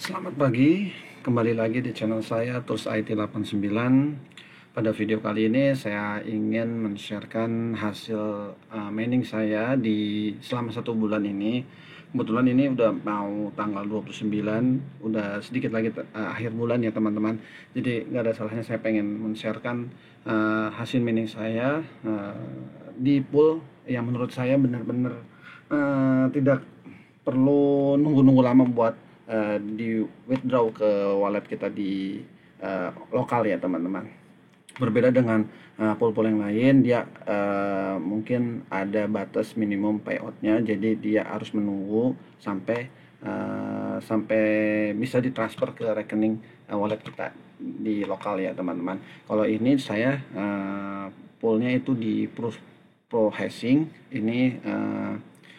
Selamat pagi, kembali lagi di channel saya Tools IT 89. Pada video kali ini saya ingin men-sharekan hasil mining saya selama 1 bulan ini. Kebetulan ini udah mau tanggal 29, udah sedikit lagi akhir bulan ya teman-teman. Jadi nggak ada salahnya saya pengen men-sharekan hasil mining saya di pool yang menurut saya benar-benar tidak perlu nunggu-nunggu lama buat di withdraw ke wallet kita di lokal ya teman-teman. Berbeda dengan pool-pool yang lain, dia mungkin ada batas minimum payoutnya, jadi dia harus menunggu sampai bisa ditransfer ke rekening wallet kita di lokal ya teman-teman. Kalau ini saya poolnya itu di Pro Hashing ini.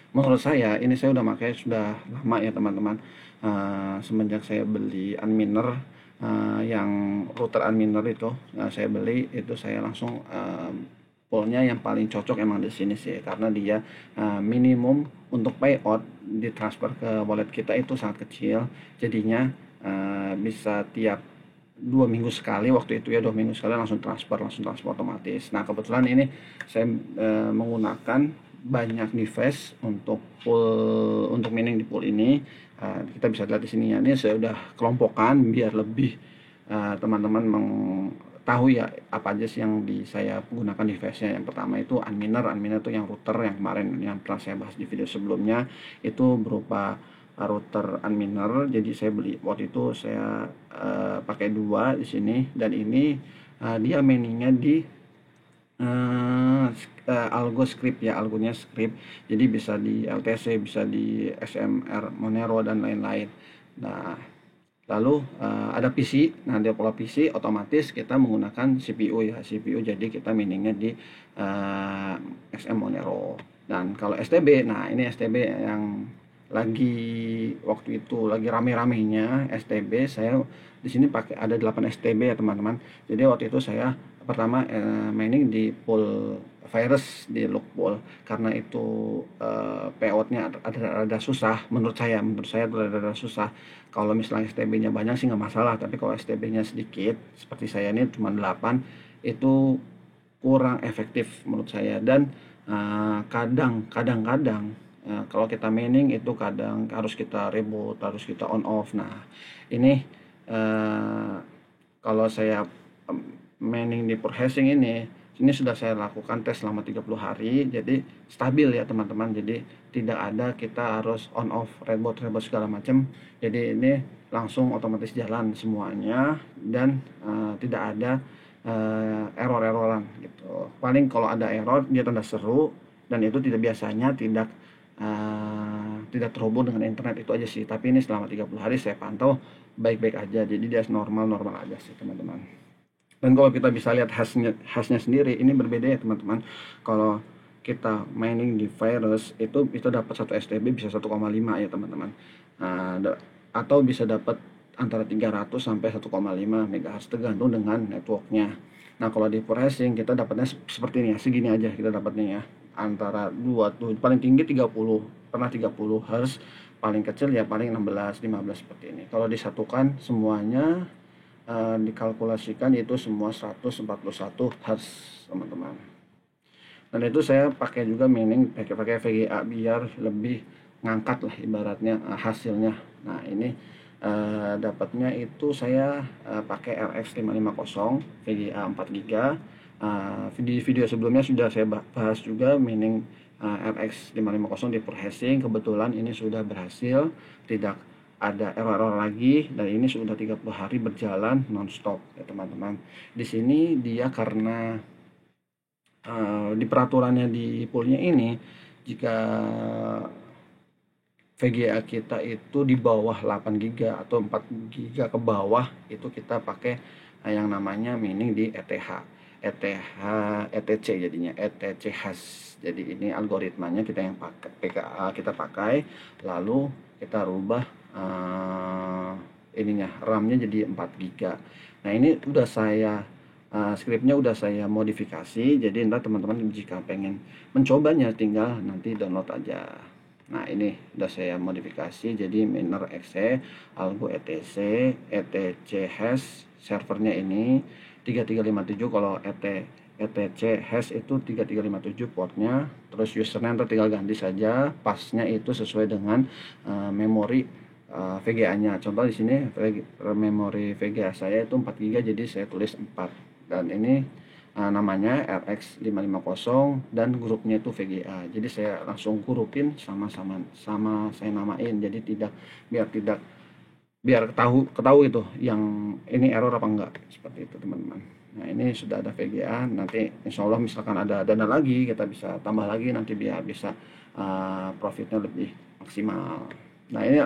Menurut saya ini saya udah pakai sudah lama ya teman-teman. Semenjak saya beli unminer, yang router unminer itu saya beli, itu saya langsung poolnya yang paling cocok emang di sini sih, karena dia minimum untuk payout di transfer ke wallet kita itu sangat kecil, jadinya bisa tiap 2 minggu sekali, waktu itu ya 2 minggu sekali langsung transfer otomatis. Nah kebetulan ini saya menggunakan banyak device untuk mining di pool ini. Kita bisa lihat di sini ya, ini saya udah kelompokkan biar lebih teman-teman tahu ya apa aja sih yang saya gunakan device-nya. Yang pertama itu unminer itu yang router yang kemarin yang pernah saya bahas di video sebelumnya, itu berupa router unminer. Jadi saya beli waktu itu, saya pakai 2 di sini, dan ini dia miningnya di algo script ya, algonya script, jadi bisa di LTC, bisa di SMR Monero dan lain-lain. Nah lalu ada PC. Nah di pola PC otomatis kita menggunakan CPU ya, CPU, jadi kita miningnya di XM Monero. Dan kalau STB, nah ini STB yang waktu itu lagi rame-ramenya STB, saya di sini pakai ada 8 STB ya teman-teman. Jadi waktu itu saya pertama mining di pool virus di lock pool, karena itu payoutnya ada susah menurut saya ada susah. Kalau misalnya STB-nya banyak sih nggak masalah, tapi kalau STB-nya sedikit seperti saya ini cuma 8, itu kurang efektif menurut saya. Dan kadang-kadang kalau kita mining itu kadang harus kita reboot, harus kita on off. Nah ini kalau saya mining di Pro Hashing ini sudah saya lakukan tes selama 30 hari, jadi stabil ya teman-teman. Jadi tidak ada kita harus on off, reboot segala macam. Jadi ini langsung otomatis jalan semuanya, dan tidak ada error-erroran gitu. Paling kalau ada error dia tanda seru, dan itu biasanya tidak terhubung dengan internet, itu aja sih. Tapi ini selama 30 hari saya pantau baik-baik aja, jadi dia normal aja sih teman-teman. Dan kalau kita bisa lihat hashnya sendiri, ini berbeda ya teman-teman. Kalau kita mining di virus itu dapat 1 STB bisa 1,5 ya teman-teman. Atau bisa dapat antara 300 sampai 1,5 MHz tergantung dengan networknya. Nah kalau di Pro Hashing kita dapatnya seperti ini ya, segini aja kita dapatnya ya, antara 2 paling tinggi 30, pernah 30 Hz, paling kecil ya paling 16-15 seperti ini. Kalau disatukan semuanya dikalkulasikan itu semua 141 Hz teman-teman. Dan itu saya pakai juga mining pakai VGA biar lebih ngangkat lah ibaratnya hasilnya. Nah ini dapatnya itu saya pakai RX 550 VGA 4GB. Di video sebelumnya sudah saya bahas juga mining RX 550 di Pro Hashing. Kebetulan ini sudah berhasil, tidak ada error lagi, dan ini sudah 30 hari berjalan nonstop ya teman-teman. Di sini dia karena di peraturannya di poolnya ini, jika VGA kita itu di bawah 8GB atau 4GB ke bawah, itu kita pakai yang namanya mining di ETC jadinya ETC hash. Jadi ini algoritmanya kita yang pakai PKA, kita pakai, lalu kita rubah RAM-nya jadi 4GB. Nah ini udah saya scriptnya udah saya modifikasi, jadi ntar teman-teman jika pengen mencobanya tinggal nanti download aja. Nah ini udah saya modifikasi jadi miner exe, algo etc, etc hash, servernya ini 3357. Kalau etc hash itu 3357 portnya, terus username tinggal ganti saja, pasnya itu sesuai dengan memori VGA-nya. Contoh di sini memori VGA saya itu 4 GB, jadi saya tulis 4. Dan ini namanya RX550 dan grupnya itu VGA. Jadi saya langsung grupin sama saya namain. Jadi biar ketahui itu yang ini error apa enggak, seperti itu teman-teman. Nah ini sudah ada VGA, nanti insya Allah misalkan ada dana lagi kita bisa tambah lagi nanti biar bisa profitnya lebih maksimal. Nah ini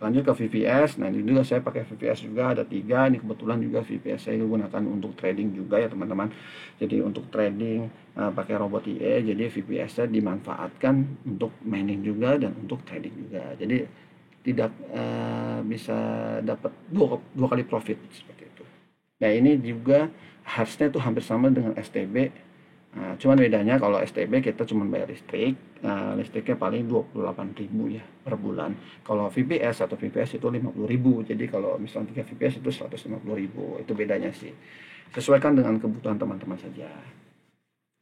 lanjut ke VPS. Nah ini juga saya pakai VPS juga, ada 3. Ini kebetulan juga VPS saya gunakan untuk trading juga ya teman-teman. Jadi untuk trading pakai robot IE, jadi VPS nya dimanfaatkan untuk mining juga dan untuk trading juga. Jadi tidak bisa dapat dua kali profit seperti itu. Nah ini juga harusnya itu hampir sama dengan STB. Cuman bedanya kalau STB kita cuma bayar listrik, listriknya paling 28.000 ya per bulan. Kalau VPS atau VPS itu 50.000. Jadi kalau misalnya 3 VPS itu 150.000. Itu bedanya sih. Sesuaikan dengan kebutuhan teman-teman saja.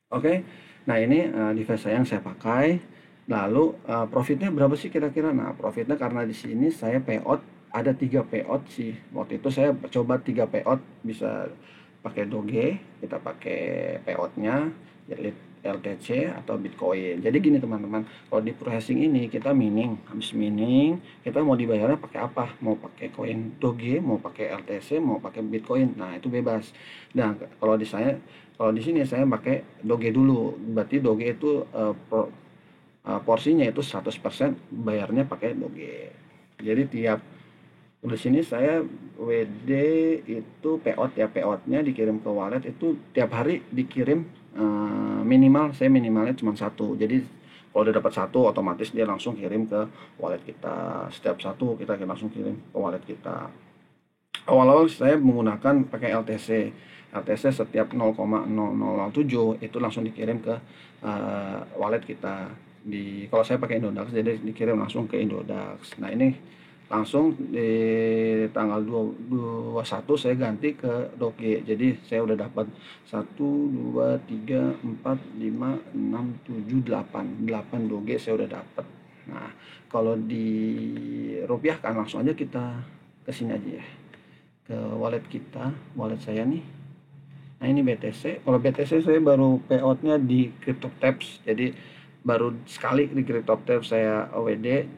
Oke. Nah ini device saya yang saya pakai. Lalu profitnya berapa sih kira-kira? Nah profitnya karena di sini saya payout ada 3 payout sih. Waktu itu saya coba 3 payout, bisa pakai Doge, kita pakai payoutnya jadi LTC atau Bitcoin. Jadi gini teman-teman, kalau di processing ini kita mining, habis mining kita mau dibayarnya pakai apa? Mau pakai koin Doge, mau pakai LTC, mau pakai Bitcoin. Nah itu bebas. Nah kalau di sini saya pakai Doge dulu. Berarti Doge itu porsinya itu 100% bayarnya pakai Doge. Jadi tiap di sini saya WD itu payout ya, payoutnya dikirim ke wallet itu tiap hari dikirim, minimalnya cuma 1. Jadi kalau udah dapat 1 otomatis dia langsung kirim ke wallet kita. Setiap 1 kita langsung kirim ke wallet kita. Awal-awal saya menggunakan pakai LTC. LTC setiap 0,0007 itu langsung dikirim ke wallet kita. Kalau saya pakai Indodax jadi dikirim langsung ke Indodax. Nah ini langsung di tanggal 21 saya ganti ke Doge. Jadi saya udah dapat 1 2 3 4 5 6 7 8 Doge saya udah dapat. Nah kalau di rupiah kan langsung aja kita kesini aja ya, ke wallet kita, wallet saya nih. Nah ini BTC. Kalau BTC saya baru payoutnya di CryptoTaps, jadi baru sekali di CryptoTaps saya OWD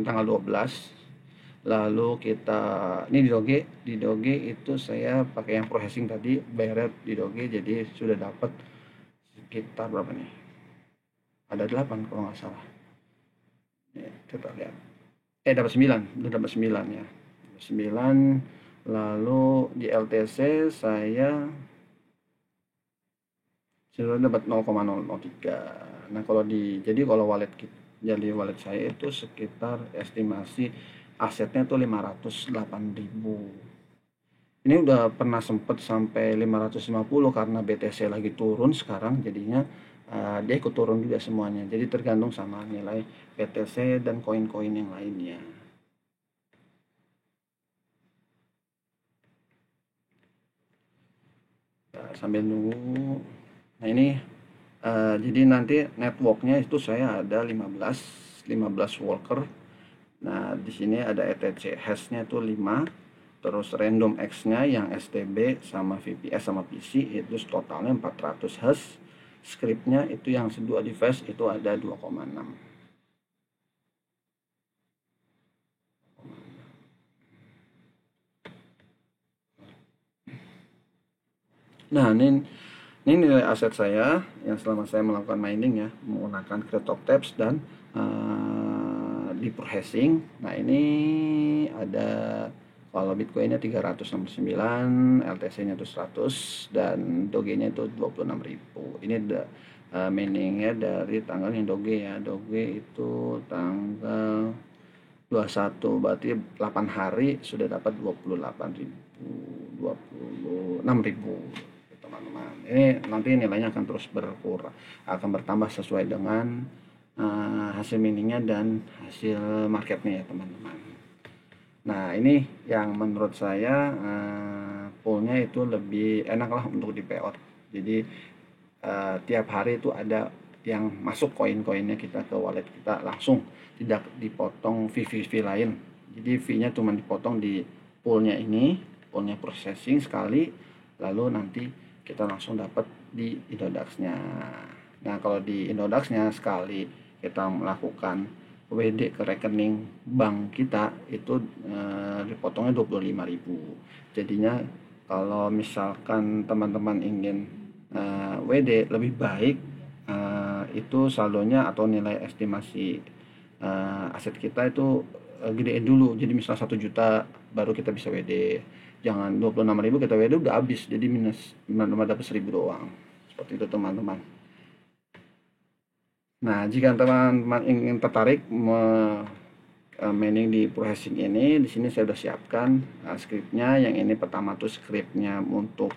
tanggal 12. Lalu kita ini di Doge itu saya pakai yang processing tadi, bayarnya di Doge, jadi sudah dapat sekitar berapa nih, ada 8 kalau nggak salah ya, kita lihat dapat 9, udah dapat 9 ya, 9. Lalu di LTC saya sudah dapat 0,003. Nah kalau jadi kalau wallet saya itu sekitar estimasi asetnya tuh 508.000. Ini udah pernah sempet sampai 550 karena BTC lagi turun sekarang, jadinya dia ikut turun juga semuanya. Jadi tergantung sama nilai BTC dan koin-koin yang lainnya. Nah, sambil nunggu. Nah ini jadi nanti networknya itu saya ada 15 worker. Nah di sini ada ETC hashnya itu 5, terus random X-nya yang STB sama VPS sama PC itu totalnya 400 hash. Scriptnya itu yang kedua device itu ada 2,6. Nah ini nilai aset saya yang selama saya melakukan mining ya, menggunakan CryptoTaps dan di processing. Nah ini ada kalau Bitcoinnya 369, LTC-nya itu 100, dan Doge-nya itu 26.000. Ini miningnya dari tanggal yang Doge ya. Doge itu tanggal 21, berarti 8 hari sudah dapat 26.000 teman-teman. Ini nanti nilainya akan terus akan bertambah sesuai dengan hasil miningnya dan hasil marketnya ya teman-teman. Nah ini yang menurut saya poolnya itu lebih enak lah untuk di payout. Jadi tiap hari itu ada yang masuk koin-koinnya kita ke wallet kita langsung, tidak dipotong fee lain. Jadi fee-nya cuma dipotong di poolnya ini, poolnya processing sekali, lalu nanti kita langsung dapat di Indodax-nya. Nah kalau di Indodax-nya sekali kita melakukan WD ke rekening bank kita itu dipotongnya 25.000. Jadinya kalau misalkan teman-teman ingin WD lebih baik itu saldonya atau nilai estimasi aset kita itu gedein dulu. Jadi misal 1 juta baru kita bisa WD. Jangan 26.000 kita WD udah habis, jadi minus cuma dapat 1.000 doang. Seperti itu teman-teman. Nah, jika teman-teman ingin tertarik mining di processing ini, di sini saya sudah siapkan skripnya. Yang ini pertama tuh skripnya untuk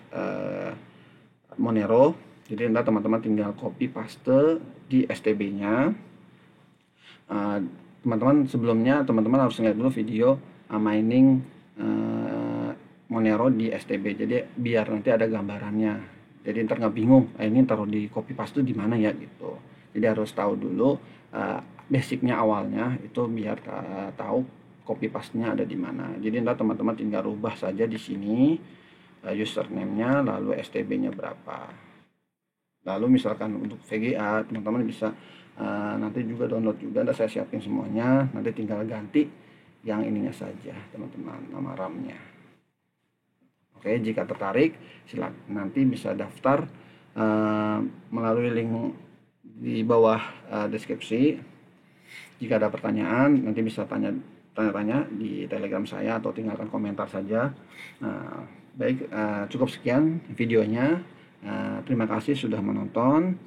Monero. Jadi nanti teman-teman tinggal copy paste di STB-nya. Teman-teman sebelumnya teman-teman harus lihat dulu video mining Monero di STB. Jadi biar nanti ada gambarannya. Jadi ntar nggak bingung, ini taruh di copy paste di mana ya gitu. Jadi harus tahu dulu basicnya awalnya itu biar tahu copy paste-nya ada di mana. Jadi ntar teman-teman tinggal rubah saja di sini username-nya, lalu STB-nya berapa. Lalu misalkan untuk VGA teman-teman bisa nanti juga download juga, saya siapin semuanya, nanti tinggal ganti yang ininya saja teman-teman, nama RAM-nya. Oke, jika tertarik silakan nanti bisa daftar melalui link di bawah deskripsi. Jika ada pertanyaan nanti bisa tanya-tanya di Telegram saya atau tinggalkan komentar saja. Baik, cukup sekian videonya. Terima kasih sudah menonton.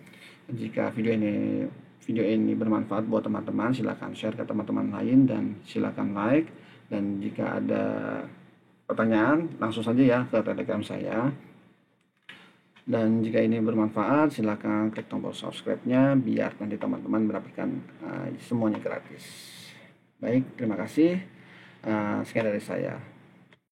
Jika video ini bermanfaat buat teman-teman, silakan share ke teman-teman lain dan silakan like. Dan jika ada pertanyaan langsung saja ya ke Telegram saya. Dan jika ini bermanfaat, silakan klik tombol subscribe-nya biar nanti teman-teman mendapatkan semuanya gratis. Baik, terima kasih. Sekian dari saya.